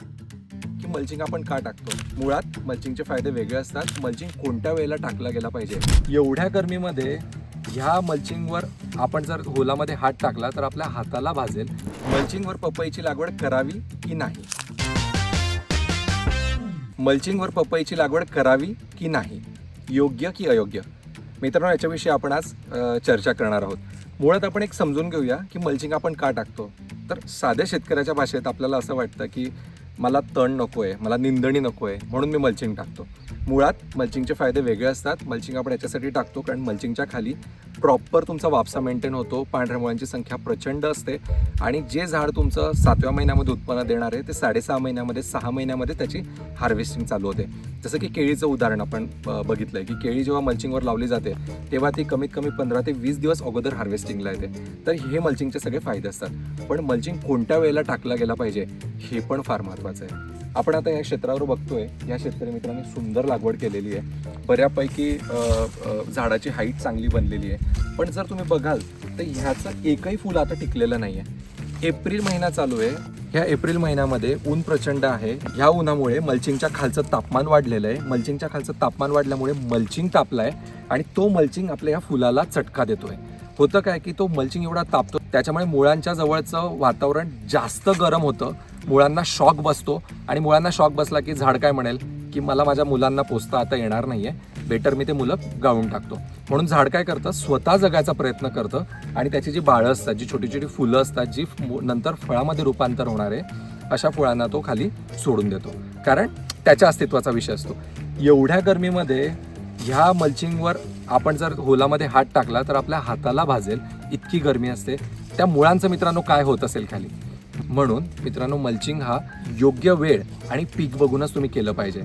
की मल्चिंग आपण का टाकतो. मुळात मल्चिंगचे फायदे वेगळे असतात. मल्चिंग कोणत्या वेळेला टाकला गेला पाहिजे. एवढ्या गरमीमध्ये ह्या मल्चिंगवर आपण जर होलामध्ये हात टाकला तर आपल्या हाताला भाजेल. मल्चिंगवर पपईची लागवड करावी की नाही. मल्चिंगवर पपईची लागवड करावी की नाही, योग्य की अयोग्य. मित्रांनो, याच्याविषयी आपण आज चर्चा करणार आहोत. मुळात आपण एक समजून घेऊया की मल्चिंग आपण का टाकतो. तर साध्या शेतकऱ्याच्या भाषेत आपल्याला असं वाटतं की मला तण नको आहे, मला निंदणी नको आहे, म्हणून मी मल्चिंग टाकतो. मुळात मल्चिंगचे फायदे वेगळे असतात. मल्चिंग आपण याच्यासाठी टाकतो कारण मल्चिंगच्या खाली प्रॉपर तुमचा वापसा मेंटेन होतो. पांढऱ्या मुळांची संख्या प्रचंड असते आणि जे झाड तुमचं 7व्या महिन्यामध्ये उत्पन्न देणार आहे ते 6.5 महिन्यामध्ये 6 महिन्यामध्ये त्याची हार्वेस्टिंग चालू होते. जसं की केळीचं उदाहरण आपण बघितलं आहे की केळी जेव्हा मल्चिंगवर लावली जाते तेव्हा ती कमीत कमी 15 ते 20 दिवस अगोदर हार्वेस्टिंगला येते. तर हे मल्चिंगचे सगळे फायदे असतात. पण मल्चिंग कोणत्या वेळेला टाकला गेला पाहिजे हे पण फार महत्त्वाचं आहे. आपण आता या क्षेत्रावर बघतोय, या शेतकरी मित्रांनी सुंदर लागवड केलेली आहे. बऱ्यापैकी झाडाची हाईट चांगली बनलेली आहे. पण जर तुम्ही बघाल तर ह्याचं एकही फुल आता टिकलेलं नाही आहे. एप्रिल महिना चालू आहे. ह्या एप्रिल महिन्यामध्ये ऊन प्रचंड आहे. ह्या उन्हामुळे मल्चिंगच्या खालचं तापमान वाढलेलं आहे. मल्चिंगच्या खालचं तापमान वाढल्यामुळे मल्चिंग तापलं आहे आणि तो मल्चिंग आपल्या ह्या फुलाला चटका देतोय. होतं काय की तो मल्चिंग एवढा तापतो त्याच्यामुळे मुळांच्या जवळचं वातावरण जास्त गरम होतं. मुळांना शॉक बसतो आणि मुळांना शॉक बसला की झाड काय म्हणेल की मला माझ्या मुलांना पोसता आता येणार नाहीये, बेटर मी ते मुलं गाळून टाकतो. म्हणून झाड काय करतं, स्वतः जगायचा प्रयत्न करतं आणि त्याची जी बाळं असतात, जी छोटी छोटी फुलं असतात, जी नंतर फळामध्ये रूपांतर होणार आहे, अशा फळांना तो खाली सोडून देतो कारण त्याच्या अस्तित्वाचा विषय असतो. एवढ्या गरमीमध्ये ह्या मल्चिंगवर आपण जर होलामध्ये हात टाकला तर आपल्या हाताला भाजेल, इतकी गरमी असते. त्या मुळांचं मित्रांनो काय होत असेल खाली. म्हणून मित्रांनो, मल्चिंग हा योग्य वेळ आणि पीक बघूनच तुम्ही केलं पाहिजे.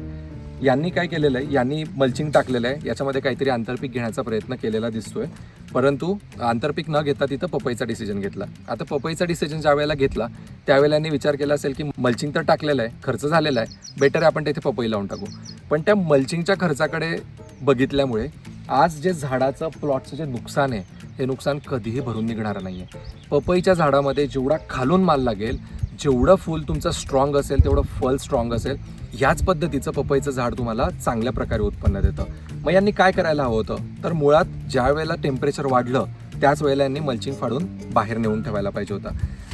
यांनी काय केलेलं आहे, यांनी मल्चिंग टाकलेलं आहे, याच्यामध्ये काहीतरी आंतरपीक घेण्याचा प्रयत्न केलेला दिसतोय. परंतु आंतरपीक न घेता तिथं पपईचा डिसिजन घेतला. आता पपईचा डिसिजन ज्या वेळेला घेतला त्यावेळेला यांनी विचार केला असेल की मल्चिंग तर टाकलेलं आहे, खर्च झालेला आहे, बेटर आहे आपण तिथे पपई लावून टाकू. पण त्या मल्चिंगच्या खर्चाकडे बघितल्यामुळे आज जे झाडाचं प्लॉटचं जे नुकसान आहे हे नुकसान कधीही भरून निघणार नाही आहे. पपईच्या झाडामध्ये जेवढा खालून माल लागेल, जेवढं फूल तुमचं स्ट्रॉंग असेल तेवढं फळ स्ट्रॉंग असेल. ह्याच पद्धतीचं पपईचं झाड तुम्हाला चांगल्या प्रकारे उत्पन्न देतं. मग यांनी काय करायला हवं होतं, तर मुळात ज्या वेळेला टेम्परेचर वाढलं त्याच वेळेला यांनी मल्चिंग फाडून बाहेर नेऊन ठेवायला पाहिजे होतं.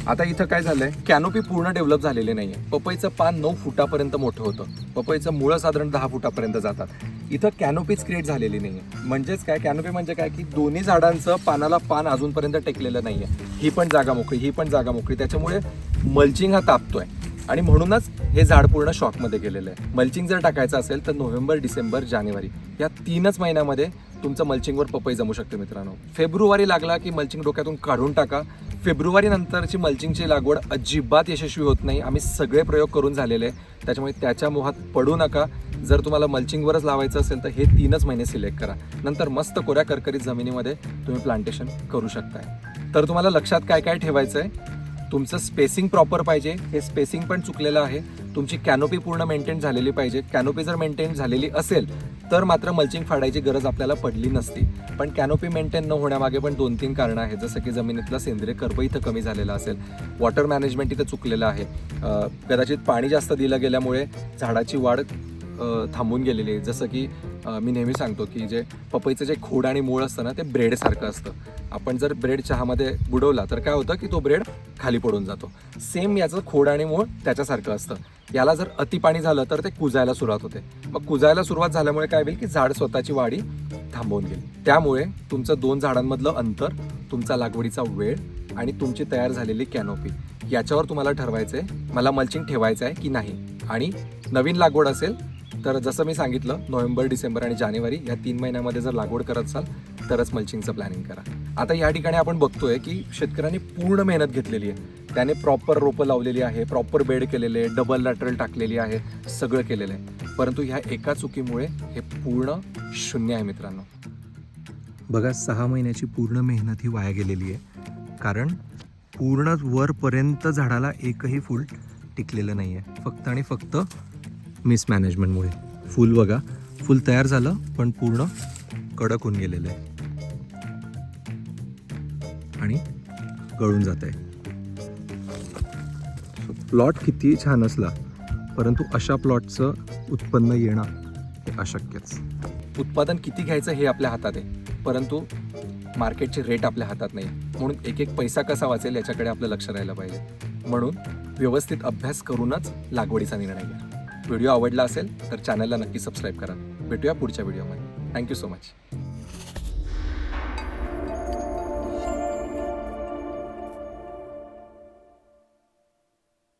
आता इथं काय झालंय, कॅनोपी पूर्ण डेव्हलप झालेली नाहीये. पपईचं पान 9 फुटापर्यंत मोठं होतं, पपईचं मुळं साधारण 10 फुटापर्यंत जातात. इथं कॅनोपीच क्रिएट झालेली नाहीये. म्हणजेच काय, कॅनोपी म्हणजे काय की दोन्ही झाडांचं पानाला पान अजूनपर्यंत टेकलेलं नाहीये. ही पण जागा मोकळी, ही पण जागा मोकळी. त्याच्यामुळे मल्चिंग हा तापतोय आणि म्हणूनच हे झाड पूर्ण शॉकमध्ये गेलेलं आहे. मल्चिंग जर टाकायचं असेल तर नोव्हेंबर, डिसेंबर, जानेवारी या 3च महिन्यामध्ये तुमचं मल्चिंगवर पपई जमू शकते मित्रांनो. फेब्रुवारी लागला की मल्चिंग डोक्यातून काढून टाका. फेब्रुवारी नंतरची मल्चिंगची लागवड अजिबात यशस्वी होत नाही. आम्ही सगळे प्रयोग करून झालेले आहे, त्याच्यामुळे त्याच्या मोहात पडू नका. जर तुम्हाला मल्चिंगवरच लावायचं असेल तर हे 3च महिने सिलेक्ट करा. नंतर मस्त कोऱ्या करकरीत जमिनीमध्ये तुम्ही प्लांटेशन करू शकताय. तर तुम्हाला लक्षात काय काय ठेवायचं आहे, तुमचं स्पेसिंग प्रॉपर पाहिजे. हे स्पेसिंग पण चुकलेलं आहे. तुमची कॅनोपी पूर्ण मेंटेन झालेली पाहिजे. कॅनोपी जर मेंटेन झालेली असेल तर मात्र मल्चिंग फाडायची गरज आपल्याला पडली नसती. पण कॅनोपी मेंटेन न होण्यामागे पण 2-3 कारणं आहेत. जसं की जमिनीतला सेंद्रिय कर्ब इथं कमी झालेला असेल, वॉटर मॅनेजमेंट इथं चुकलेलं आहे, कदाचित पाणी जास्त दिलं गेल्यामुळे झाडाची वाढ थांबून गेलेली आहे. जसं की मी नेहमी सांगतो की जे पपईचं जे खोड आणि मूळ असतं ना ते ब्रेडसारखं असतं. आपण जर ब्रेड चहामध्ये बुडवला तर काय होतं की तो ब्रेड खाली पडून जातो. सेम याचं खोड आणि मूळ त्याच्यासारखं असतं. याला जर अति पाणी झालं तर ते कुजायला सुरुवात होते. मग कुजायला सुरुवात झाल्यामुळे काय होईल की झाड स्वतःची वाढी थांबवून गेली. त्यामुळे तुमचं 2 झाडांमधलं अंतर, तुमचा लागवडीचा वेळ आणि तुमची तयार झालेली कॅनोपी याच्यावर तुम्हाला ठरवायचं आहे मला मल्चिंग ठेवायचं आहे की नाही. आणि नवीन लागवड असेल तर जसं मी सांगितलं नोव्हेंबर, डिसेंबर आणि जानेवारी या 3 महिन्यामध्ये जर लागवड करत असाल तरच मल्चिंगचं प्लॅनिंग करा. आता या ठिकाणी आपण बघतोय की शेतकऱ्यांनी पूर्ण मेहनत घेतलेली आहे. त्याने प्रॉपर रोपं लावलेली आहे, प्रॉपर बेड केलेले आहे, डबल लॅटरल टाकलेली आहे, सगळं केलेलं आहे. परंतु ह्या एका चुकीमुळे हे पूर्ण शून्य आहे मित्रांनो. बघा, 6 महिन्याची पूर्ण मेहनत ही वाया गेलेली आहे. कारण पूर्ण वरपर्यंत झाडाला एकही फूल टिकलेलं नाही आहे, फक्त आणि फक्त मिसमॅनेजमेंटमुळे. फूल बघा, फूल तयार झालं पण पूर्ण कडक होऊन गेलेलं आहे आणि गळून जात आहे. प्लॉट किती छान असला परंतु अशा प्लॉटचं उत्पन्न येणं हे अशक्यच. उत्पादन किती घ्यायचं हे आपल्या हातात आहे, परंतु मार्केटचे रेट आपल्या हातात नाही. म्हणून एक एक पैसा कसा वाचेल याच्याकडे आपलं लक्ष राहिलं पाहिजे. म्हणून व्यवस्थित अभ्यास करूनच लागवडीचा निर्णय घ्या. व्हिडिओ आवडला असेल तर चॅनलला नक्की सबस्क्राईब करा. भेटूया पुढच्या व्हिडिओमध्ये. Thank you so much.